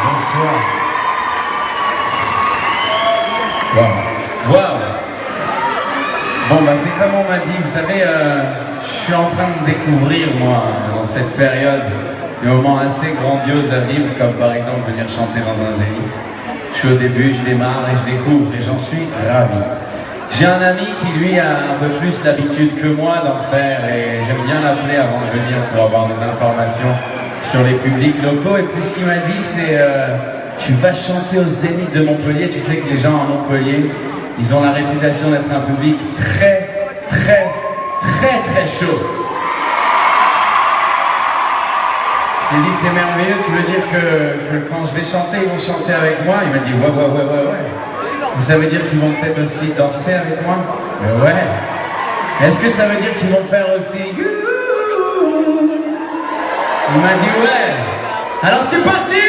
Bonsoir. Waouh. Waouh. Bon, bah c'est comme on m'a dit, vous savez, je suis en train de découvrir, moi, dans cette période, des moments assez grandioses à vivre, comme par exemple venir chanter dans un zénith. Je suis au début, je démarre et je découvre et j'en suis ravi. J'ai un ami qui lui a un peu plus l'habitude que moi d'en faire et j'aime bien l'appeler avant de venir pour avoir des informations sur les publics locaux. Et puis ce qu'il m'a dit c'est tu vas chanter au Zénith de Montpellier. Tu sais que les gens à Montpellier, ils ont la réputation d'être un public très chaud. Je lui ai dit c'est merveilleux, tu veux dire que quand je vais chanter, ils vont chanter avec moi? Il m'a dit ouais. Et ça veut dire qu'ils vont peut-être aussi danser avec moi? Mais ouais. Est-ce que ça veut dire qu'ils vont faire aussi you? Il m'a dit ouais. Alors c'est parti!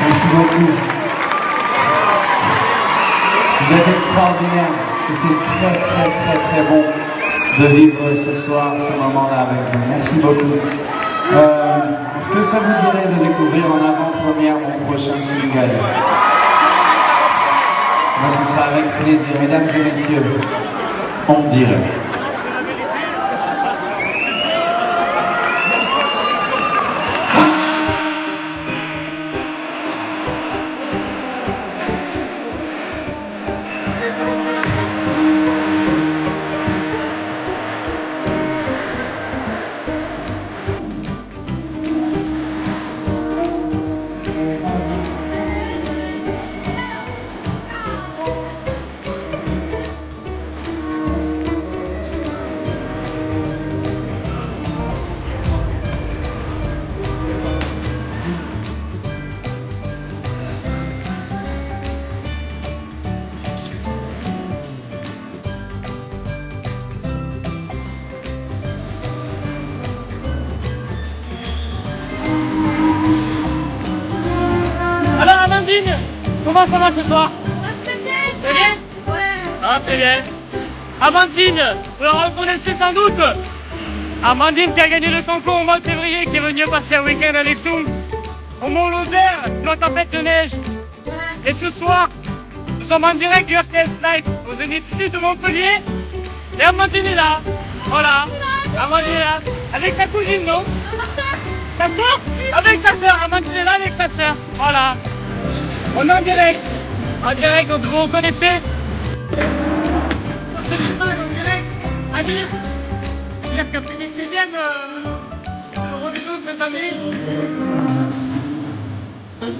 Merci beaucoup. Vous êtes extraordinaires et c'est très bon de vivre ce soir, ce moment-là avec vous. Merci beaucoup. Est-ce que ça vous dirait de découvrir en avant-première mon prochain single? Moi, ce sera avec plaisir. Mesdames et messieurs, on dit dirais. Alors Amandine, comment ça va ce soir? Très bien? Ouais. Ah très bien. Amandine, vous la reconnaissez sans doute. Amandine qui a gagné le Sanko au mois de février, qui est venue passer un week-end avec nous au Mont-Lozère, la tempête de neige. Et ce soir, nous sommes en direct du RTS Live au Zénith Sud de Montpellier. Et Amandine est là. Voilà. Amandine est là. Avec sa cousine, non? Sa soeur? Avec sa soeur. Amandine est là avec sa soeur. Voilà. On est en direct. En direct, donc vous connaissez. On se dit pas en direct. Amir. C'est-à-dire qu'après les 16e, l'Eurovision de cette année.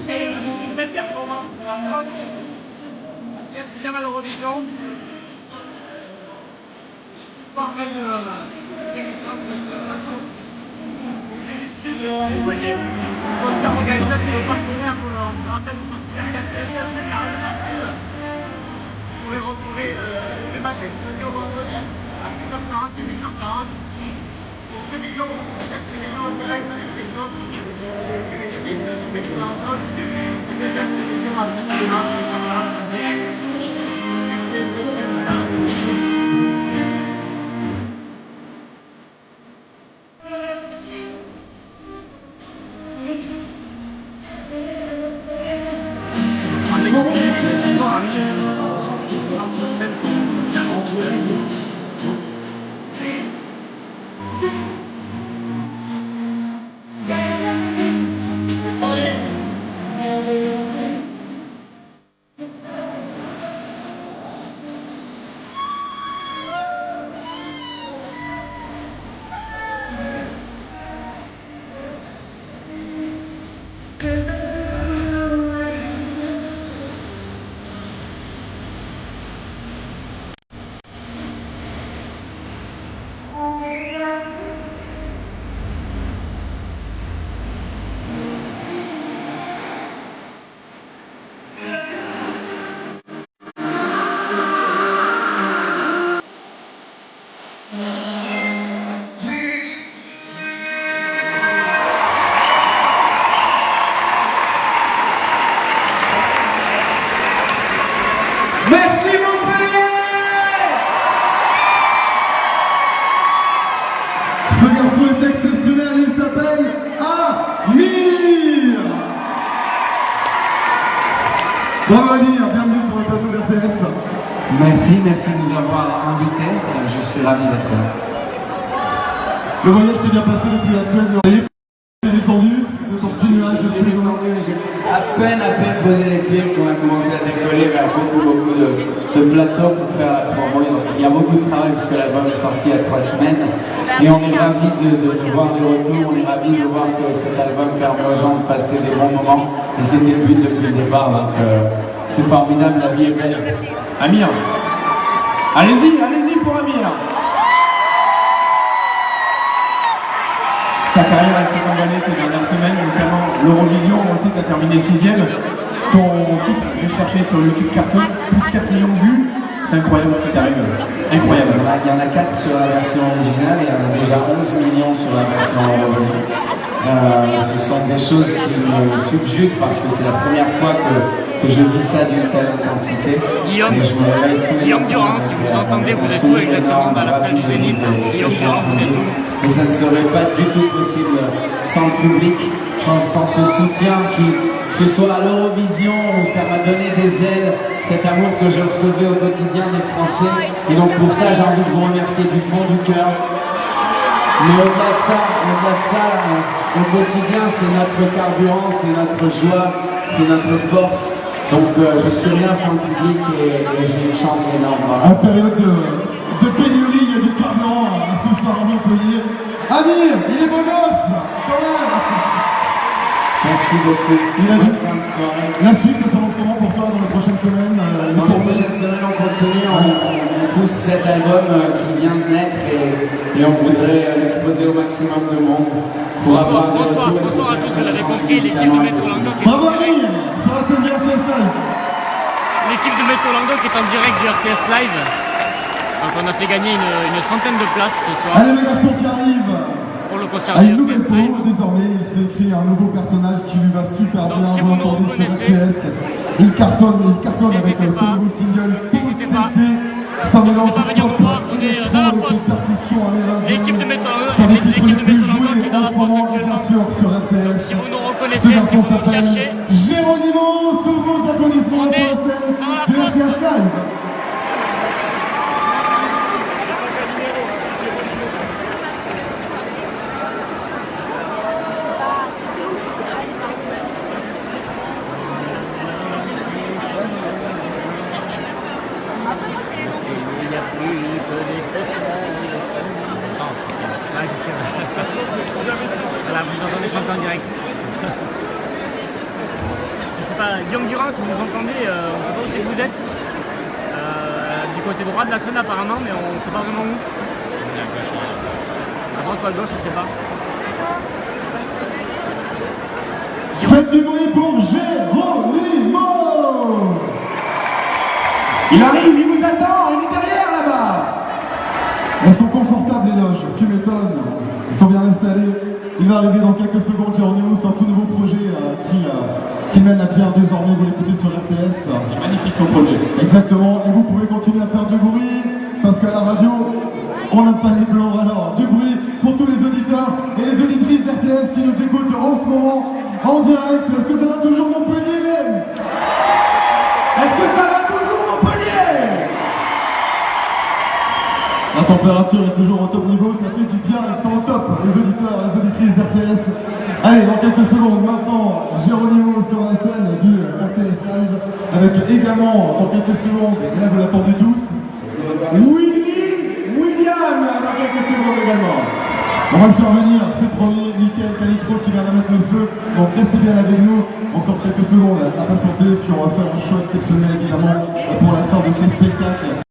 C'est une belle performance pour la France. Merci bien à l'Eurovision. Vous voyez, votre organisateur est partenaire pour leur antenne. Vous pouvez retrouver les matchs du vendredi à 8h40 et 8h40 ici. Aux télévisions, chaque télévision en direct avec les autres. Les Merci Montpellier! Ce garçon est exceptionnel, il s'appelle Amir. Bravo Amir, bienvenue sur le plateau d'RTS. Merci de nous avoir invités. Je suis ravi d'être là. Le voyage s'est bien passé depuis la semaine. T'es descendu de ton petit nuage de J'ai descendu, j'ai à peine posé les pieds qu'on a commencé à décoller vers beaucoup de plateaux pour faire la promo. Il y a beaucoup de travail puisque l'album est sorti il y a 3 semaines et on est ravis de voir les retours, on est ravis de voir que cet album permet aux gens de passer des bons moments et c'était le but depuis le départ, donc c'est formidable, la vie est belle. Amir, allez-y pour Amir. Ta carrière s'est emballée ces dernières semaines, notamment l'Eurovision, on sait que tu as terminé 6e. Ton titre, j'ai cherché sur YouTube Carton, plus de 4 millions de vues. C'est incroyable ce qui t'arrive. Incroyable. Il y en a 4 sur la version originale et il y en a déjà 11 millions sur la version Eurovision. Ce sont des choses qui me subjuguent parce que c'est la première fois que je vis ça d'une telle intensité. Guillaume, et je me réveille tous les Guillaume matins Durand, si vous entendez, vous êtes où exactement dans la salle du Zénith? Guillaume Durand, vous êtes où? Et ça ne serait pas du tout possible sans le public, sans ce soutien que ce soit à l'Eurovision où ça m'a donné des ailes, cet amour que je recevais au quotidien des Français. Et donc pour ça, j'ai envie de vous remercier du fond du cœur. Mais au-delà de ça, au quotidien, c'est notre carburant, c'est notre joie, c'est notre force. Donc je suis rien sans le public et j'ai une chance énorme. Voilà. En période de pénurie, il y a du carburant ce soir à Montpellier. Amir, il est beau gosse, quand même. Merci beaucoup. Il a dit- Bonne fin de soirée. La suite, ça s'annonce comment pour toi dans les prochaines semaines Dans les prochaines semaines, on continue, on pousse cet album qui vient de naître et on voudrait l'exposer au maximum de monde pour avoir des retours et Bonsoir à tous, vous faire l'avez connaissance compris, l'équipe de musicalement. Métro Languedoc est Bravo Amir, sur la scène du RTS Live. l'équipe de Métro Languedoc est en direct du RTS Live. Donc on a fait gagner une centaine de places ce soir Allez le garçon qui arrive. pour le concert À du une nouvelle RTS Live. peau, désormais, il s'est écrit un nouveau personnage qui lui va super Donc, bien, si vous vous nous l'entendez sur reconnaissez, RTS. Il cartonne avec n'hésitez ce pas. nouveau single N'hésitez pas. Possédé. Ça mélange pas à venir nous pop, voir, on est électro dans la avec fosse. des percussions amérindiennes. L'équipe de Métro Languedoc, C'est un des titres l'équipe les de plus Métro joués Languedoc qui est en dans ce la fosse moment, actuellement. bien sûr, sur RTS. Si vous nous Ce reconnaissez, si garçon vous nous s'appelle cherchez, Géronimo, sous vos applaudissements On sur est la scène dans la de fosse. RTS Live. il n'y a plus que des Ah, je sais. Voilà, vous entendez chanter en direct. Je sais pas, Guillaume Durand, si vous nous entendez, on ne sait pas où c'est que vous êtes. Du côté droit de la scène apparemment, mais on ne sait pas vraiment où. À droite ou à gauche, on ne sait pas. Faites du bruit pour Géronimo. Il arrive, il vous attend, il est derrière là-bas. Elles sont confortables les loges, tu m'étonnes. Ils sont bien installés. Il va arriver dans quelques secondes, Géronimo, c'est un tout nouveau projet qui mène à bien désormais, vous l'écoutez sur RTS. Magnifique son projet. Exactement, et vous pouvez continuer à faire du bruit, parce qu'à la radio, on n'a pas les blancs. Alors, du bruit pour tous les auditeurs et les auditrices d'RTS qui nous écoutent en ce moment, en direct. Est-ce que ça va toujours Montpellier? Est-ce que ça va toujours Montpellier? La température est toujours au top niveau, ça fait du bien, ils sont au top, les auditeurs, les auditrices d'RTS. Allez, dans quelques secondes, maintenant, Géronimo sur la scène du RTS Live, avec également, dans quelques secondes, et là vous l'attendez tous, William, dans quelques secondes également. On va le faire venir, c'est promis, Mickaël Calicro qui vient de mettre le feu, donc restez bien avec nous, encore quelques secondes à patienter, puis on va faire un show exceptionnel évidemment pour la fin de ce spectacle.